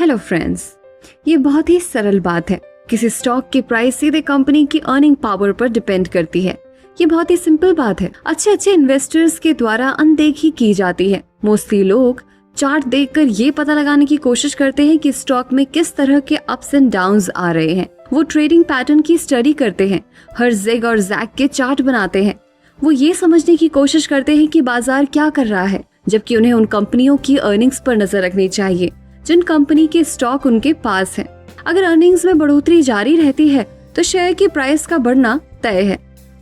Hello friends, ये बहुत ही सरल बात है। किसी स्टॉक की प्राइस सीधे कंपनी की अर्निंग पावर पर डिपेंड करती है। ये बहुत ही सिंपल बात है। अच्छे इन्वेस्टर्स के द्वारा अनदेखी की जाती है। मोस्टली लोग चार्ट देखकर ये पता लगाने की कोशिश करते हैं कि स्टॉक में किस तरह के अप्स एंड डाउन्स आ रहे हैं। वो ट्रेडिंग पैटर्न की स्टडी करते हैं, हर जिग और जैग के चार्ट बनाते हैं। वो ये समझने की कोशिश करते हैं कि बाजार क्या कर रहा है, जबकि उन्हें उन कंपनियों की अर्निंग्स पर नजर रखनी चाहिए जिन कंपनी के स्टॉक उनके पास है। अगर अर्निंग्स में बढ़ोतरी जारी रहती है तो शेयर की प्राइस का बढ़ना तय है।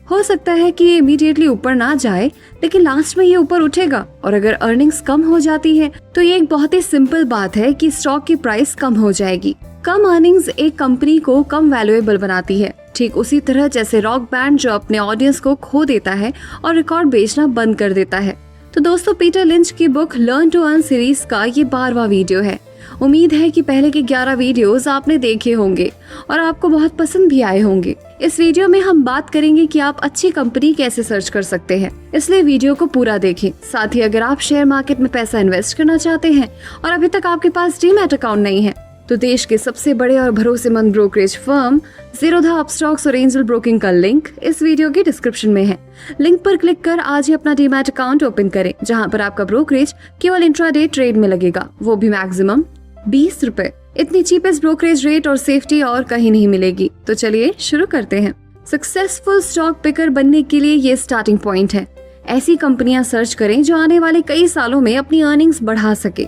हो सकता है कि ये इमीडिएटली ऊपर ना जाए, लेकिन लास्ट में ये ऊपर उठेगा। और अगर अर्निंग्स कम हो जाती है तो ये एक बहुत ही सिंपल बात है कि स्टॉक की प्राइस कम हो जाएगी। कम अर्निंग्स एक कंपनी को कम वैल्यूएबल बनाती है, ठीक उसी तरह जैसे रॉक बैंड जो अपने ऑडियंस को खो देता है और रिकॉर्ड बेचना बंद कर देता है। तो दोस्तों, पीटर लिंच की book learn to earn series का ये 12वां वीडियो है। उम्मीद है कि पहले के 11 वीडियोस आपने देखे होंगे और आपको बहुत पसंद भी आए होंगे। इस वीडियो में हम बात करेंगे कि आप अच्छी कंपनी कैसे सर्च कर सकते हैं, इसलिए वीडियो को पूरा देखें। साथ ही अगर आप शेयर मार्केट में पैसा इन्वेस्ट करना चाहते हैं और अभी तक आपके पास डीमैट अकाउंट नहीं है, तो देश के सबसे बड़े और भरोसेमंद ब्रोकरेज फर्म ज़ीरोधा अपस्टॉक्स और एंजल ब्रोकिंग का लिंक इस वीडियो के डिस्क्रिप्शन में है। लिंक पर क्लिक कर आज ही अपना डीमैट अकाउंट ओपन करें, जहां पर आपका ब्रोकरेज केवल इंट्राडे ट्रेड में लगेगा, वो भी मैक्सिमम 20 रुपए। इतनी चीपेस्ट ब्रोकरेज रेट और सेफ्टी और कहीं नहीं मिलेगी। तो चलिए शुरू करते हैं। सक्सेसफुल स्टॉक पिकर बनने के लिए ये स्टार्टिंग पॉइंट है। ऐसी कंपनियां सर्च करें जो आने वाले कई सालों में अपनी अर्निंग्स बढ़ा सके।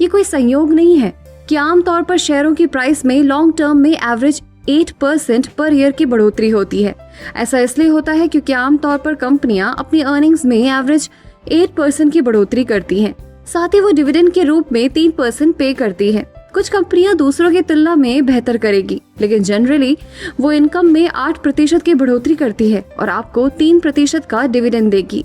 ये कोई संयोग नहीं है कि आमतौर पर शेयरों की प्राइस में लॉन्ग टर्म में एवरेज 8% पर ईयर की बढ़ोतरी होती है। ऐसा इसलिए होता है क्योंकि आमतौर पर कंपनियां अपनी अर्निंग्स में एवरेज 8% की बढ़ोतरी करती हैं। साथ ही वो डिविडेंड के रूप में 3% पे करती है। कुछ कंपनियां दूसरों की तुलना में बेहतर करेगी, लेकिन जनरली वो इनकम में 8% की बढ़ोतरी करती है और आपको 3% का डिविडेंड देगी,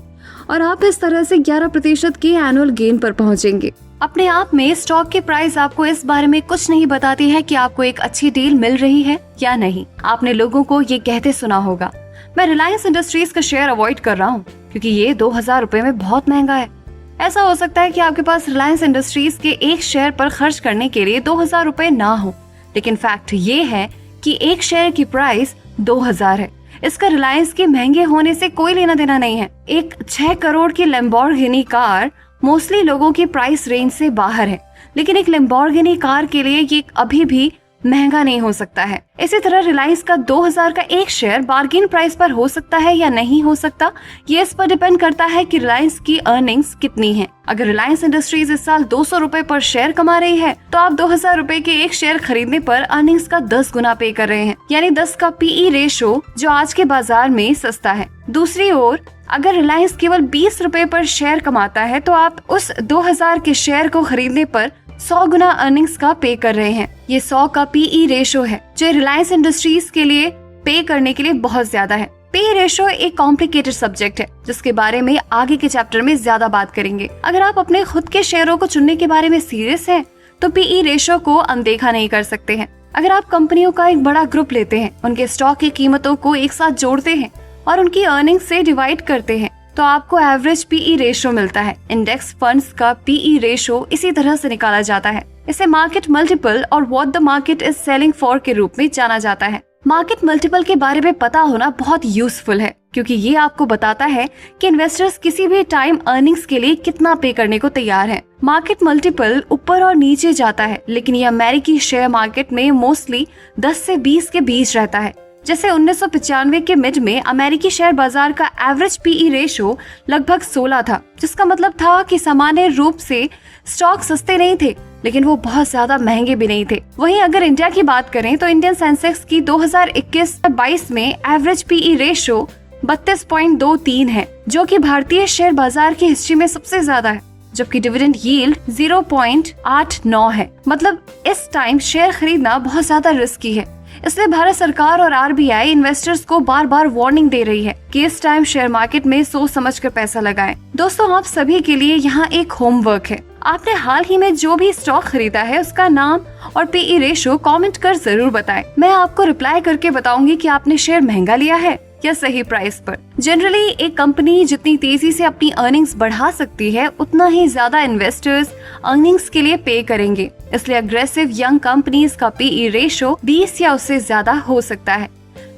और आप इस तरह से 11% के एनुअल गेन पर पहुंचेंगे। अपने आप में स्टॉक की प्राइस आपको इस बारे में कुछ नहीं बताती है कि आपको एक अच्छी डील मिल रही है या नहीं। आपने लोगों को ये कहते सुना होगा, मैं रिलायंस इंडस्ट्रीज का शेयर अवॉइड कर रहा हूँ क्योंकि ये 2000 रुपए में बहुत महंगा है। ऐसा हो सकता है कि आपके पास रिलायंस इंडस्ट्रीज के एक शेयर पर खर्च करने के लिए 2000 रुपए ना हो, लेकिन फैक्ट ये है कि एक शेयर की प्राइस 2000 है। इसका रिलायंस के महंगे होने से कोई लेना देना नहीं है। एक 6 करोड़ की लैम्बोर्गिनी कार मोस्टली लोगों की प्राइस रेंज से बाहर है, लेकिन एक लैम्बोर्गिनी कार के लिए ये अभी भी महंगा नहीं हो सकता है। इसी तरह रिलायंस का 2000 का एक शेयर बार्गेन प्राइस पर हो सकता है या नहीं हो सकता, ये इस पर डिपेंड करता है कि रिलायंस की अर्निंग्स कितनी है। अगर रिलायंस इंडस्ट्रीज इस साल 200 रुपए पर शेयर कमा रही है तो आप 2000 रुपए के एक शेयर खरीदने पर अर्निंग्स का 10 गुना पे कर रहे हैं, यानी 10 का PE रेशो, जो आज के बाजार में सस्ता है। दूसरी ओर अगर रिलायंस केवल 20 रुपए पर शेयर कमाता है तो आप उस 2000 के शेयर को खरीदने पर 100 गुना अर्निंग्स का पे कर रहे हैं। ये 100 का PE रेशो है, जो रिलायंस इंडस्ट्रीज के लिए पे करने के लिए बहुत ज्यादा है। PE रेशो एक कॉम्प्लिकेटेड सब्जेक्ट है, जिसके बारे में आगे के चैप्टर में ज्यादा बात करेंगे। अगर आप अपने खुद के शेयरों को चुनने के बारे में सीरियस हैं, तो PE रेशो को अनदेखा नहीं कर सकते हैं। अगर आप कंपनियों का एक बड़ा ग्रुप लेते हैं, उनके स्टॉक की कीमतों को एक साथ जोड़ते हैं और उनकी अर्निंग से डिवाइड करते हैं, तो आपको एवरेज PE रेशो मिलता है। इंडेक्स फंड्स का PE रेशो इसी तरह से निकाला जाता है। इसे मार्केट मल्टीपल और what the market is selling for के रूप में जाना जाता है। मार्केट मल्टीपल के बारे में पता होना बहुत यूजफुल है, क्योंकि ये आपको बताता है कि इन्वेस्टर्स किसी भी टाइम अर्निंग्स के लिए कितना पे करने को तैयार हैं। मार्केट मल्टीपल ऊपर और नीचे जाता है, लेकिन ये अमेरिकी शेयर मार्केट में मोस्टली 10 से 20 के बीच रहता है। जैसे 1995 के मिड में अमेरिकी शेयर बाजार का एवरेज PE रेशो लगभग 16 था, जिसका मतलब था कि सामान्य रूप से स्टॉक सस्ते नहीं थे, लेकिन वो बहुत ज्यादा महंगे भी नहीं थे। वहीं अगर इंडिया की बात करें तो इंडियन सेंसेक्स की 2021-22 में एवरेज PE रेशो 32.23 है, जो कि भारतीय शेयर बाजार की हिस्ट्री में सबसे ज्यादा है, जबकि डिविडेंड यील्ड 0.89 है। मतलब इस टाइम शेयर खरीदना बहुत ज्यादा रिस्की है। इसलिए भारत सरकार और RBI इन्वेस्टर्स को बार बार वार्निंग दे रही है कि इस टाइम शेयर मार्केट में सोच समझकर पैसा लगाएं। दोस्तों, आप सभी के लिए यहाँ एक होमवर्क है। आपने हाल ही में जो भी स्टॉक खरीदा है उसका नाम और PE रेशो कमेंट कर जरूर बताएं। मैं आपको रिप्लाई करके बताऊंगी कि आपने शेयर महंगा लिया है या सही प्राइस पर। जनरली एक कंपनी जितनी तेजी से अपनी अर्निंग्स बढ़ा सकती है उतना ही ज्यादा इन्वेस्टर्स अर्निंग्स के लिए पे करेंगे। इसलिए अग्रेसिव यंग कंपनीज का पीई रेशो 20 या उससे ज्यादा हो सकता है।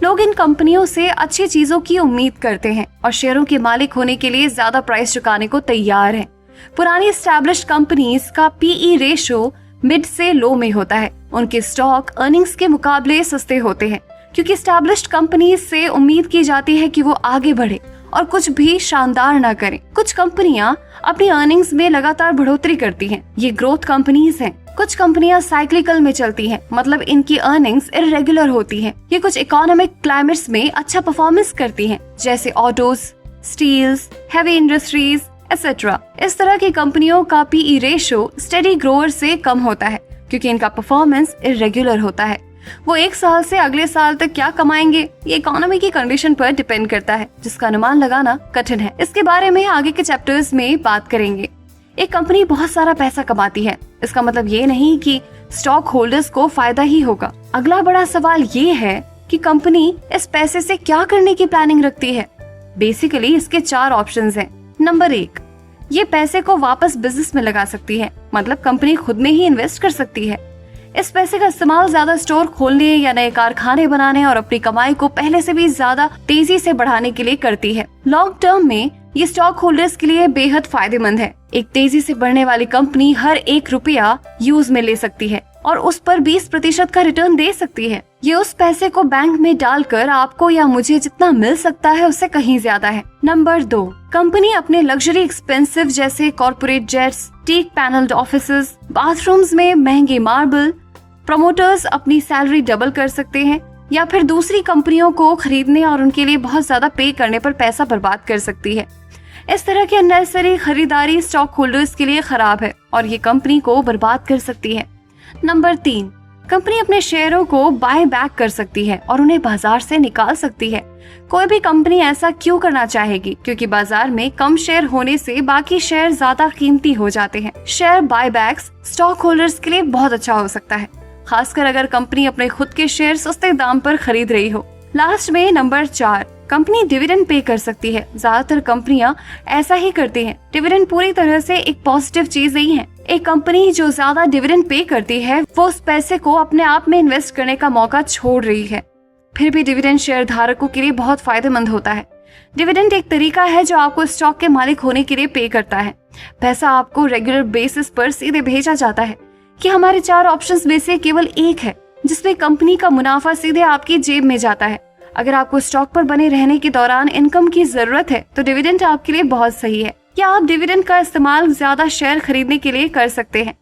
लोग इन कंपनियों से अच्छी चीजों की उम्मीद करते हैं और शेयरों के मालिक होने के लिए ज्यादा प्राइस चुकाने को तैयार हैं। पुरानी एस्टैब्लिश्ड कंपनीज का पीई रेशो मिड से लो में होता है। उनके स्टॉक अर्निंग्स के मुकाबले सस्ते होते हैं क्योंकि एस्टैब्लिश्ड कंपनीज से उम्मीद की जाती है कि वो आगे बढ़े और कुछ भी शानदार ना करें। कुछ कंपनियां अपनी अर्निंग्स में लगातार बढ़ोतरी करती हैं। ये ग्रोथ कंपनीज हैं। कुछ कंपनियां साइक्लिकल में चलती हैं, मतलब इनकी अर्निंग्स इरेगुलर होती हैं। ये कुछ इकोनॉमिक क्लाइमेट्स में अच्छा परफॉर्मेंस करती हैं, जैसे autos, steels, heavy industries etcetera. इस तरह की कंपनियों का पीई रेशो स्टेडी ग्रोअर से कम होता है क्योंकि इनका परफॉर्मेंस इरेगुलर होता है। वो एक साल से अगले साल तक क्या कमाएंगे ये इकोनॉमी की कंडीशन पर डिपेंड करता है, जिसका अनुमान लगाना कठिन है। इसके बारे में आगे के चैप्टर्स में बात करेंगे। एक कंपनी बहुत सारा पैसा कमाती है, इसका मतलब ये नहीं कि स्टॉक होल्डर्स को फायदा ही होगा। अगला बड़ा सवाल ये है कि कंपनी इस पैसे से क्या करने की प्लानिंग रखती है। बेसिकली इसके 4 ऑप्शंस हैं। नंबर 1, ये पैसे को वापस बिजनेस में लगा सकती है, मतलब कंपनी खुद में ही इन्वेस्ट कर सकती है। इस पैसे का इस्तेमाल ज्यादा स्टोर खोलने या नए कारखाने बनाने और अपनी कमाई को पहले से भी ज्यादा तेजी से बढ़ाने के लिए करती है। लॉन्ग टर्म में ये स्टॉक होल्डर्स के लिए बेहद फायदेमंद है। एक तेजी से बढ़ने वाली कंपनी हर 1 रुपया यूज में ले सकती है और उस पर 20% का रिटर्न दे सकती है। ये उस पैसे को बैंक में डालकर आपको या मुझे जितना मिल सकता है उससे कहीं ज्यादा है। नंबर 2, कंपनी अपने लग्जरी एक्सपेंसिव जैसे corporate jets, teak panelled offices, bathrooms में महंगे मार्बल, प्रमोटर्स अपनी सैलरी डबल कर सकते हैं या फिर दूसरी कंपनियों को खरीदने और उनके लिए बहुत ज्यादा पे करने पर पैसा बर्बाद कर सकती है। इस तरह की अननेसेसरी खरीदारी स्टॉक होल्डर्स के लिए खराब है और ये कंपनी को बर्बाद कर सकती है। नंबर 3, कंपनी अपने शेयरों को बाय बैक कर सकती है और उन्हें बाजार से निकाल सकती है। कोई भी कंपनी ऐसा क्यों करना चाहेगी? क्योंकि बाजार में कम शेयर होने से बाकी शेयर ज्यादा कीमती हो जाते हैं। शेयर बायबैक्स स्टॉक होल्डर्स के लिए बहुत अच्छा हो सकता है, खासकर अगर कंपनी अपने खुद के शेयर सस्ते दाम पर खरीद रही हो। लास्ट में नंबर 4, कंपनी डिविडेंड पे कर सकती है। ज्यादातर कंपनियां ऐसा ही करती हैं। डिविडेंड पूरी तरह से एक पॉजिटिव चीज नहीं है। एक कंपनी जो ज्यादा डिविडेंड पे करती है वो उस पैसे को अपने आप में इन्वेस्ट करने का मौका छोड़ रही है। फिर भी डिविडेंड शेयर धारकों के लिए बहुत फायदेमंद होता है। डिविडेंड एक तरीका है जो आपको स्टॉक के मालिक होने के लिए पे करता है। पैसा आपको रेगुलर बेसिस पर सीधे भेजा जाता है। कि हमारे 4 ऑप्शंस में से केवल एक है जिसमें कंपनी का मुनाफा सीधे आपकी जेब में जाता है। अगर आपको स्टॉक पर बने रहने के दौरान इनकम की जरूरत है तो डिविडेंड आपके लिए बहुत सही है। या आप डिविडेंड का इस्तेमाल ज्यादा शेयर खरीदने के लिए कर सकते हैं।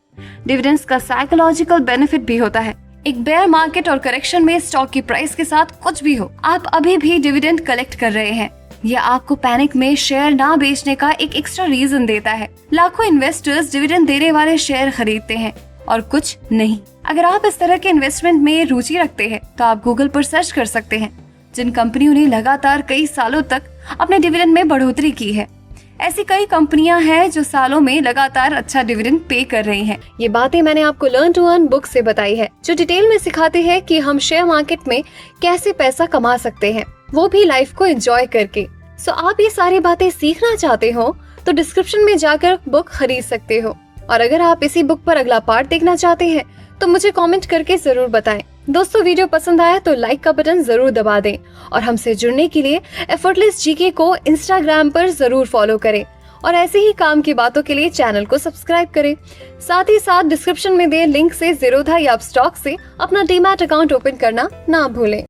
डिविडेंड्स का साइकोलॉजिकल बेनिफिट भी होता है। एक बेयर मार्केट और करेक्शन में स्टॉक की प्राइस के साथ कुछ भी हो, आप अभी भी डिविडेंड कलेक्ट कर रहे हैं। यह आपको पैनिक में शेयर ना बेचने का एक एक्स्ट्रा रीजन देता है। लाखों इन्वेस्टर्स डिविडेंड देने वाले शेयर खरीदते हैं और कुछ नहीं। अगर आप इस तरह के इन्वेस्टमेंट में रुचि रखते हैं तो आप गूगल पर सर्च कर सकते हैं जिन कंपनियों ने लगातार कई सालों तक अपने डिविडेंड में बढ़ोतरी की है। ऐसी कई कंपनियां हैं जो सालों में लगातार अच्छा डिविडेंड पे कर रही हैं। ये बातें मैंने आपको लर्न टू अर्न बुक से बताई है, जो डिटेल में सिखाते हैं कि हम शेयर मार्केट में कैसे पैसा कमा सकते हैं, वो भी लाइफ को एंजॉय करके। सो आप ये सारी बातें सीखना चाहते हो तो डिस्क्रिप्शन में जाकर बुक खरीद सकते हो। और अगर आप इसी बुक पर अगला पार्ट देखना चाहते हैं तो मुझे कमेंट करके जरूर बताएं। दोस्तों, वीडियो पसंद आया तो लाइक का बटन जरूर दबा दें और हमसे जुड़ने के लिए एफर्टलेस जीके को इंस्टाग्राम पर जरूर फॉलो करें और ऐसे ही काम की बातों के लिए चैनल को सब्सक्राइब करें। साथ ही साथ डिस्क्रिप्शन में दिए लिंक से ज़ीरोधा या अपस्टॉक से अपना डीमैट अकाउंट ओपन करना ना भूलें।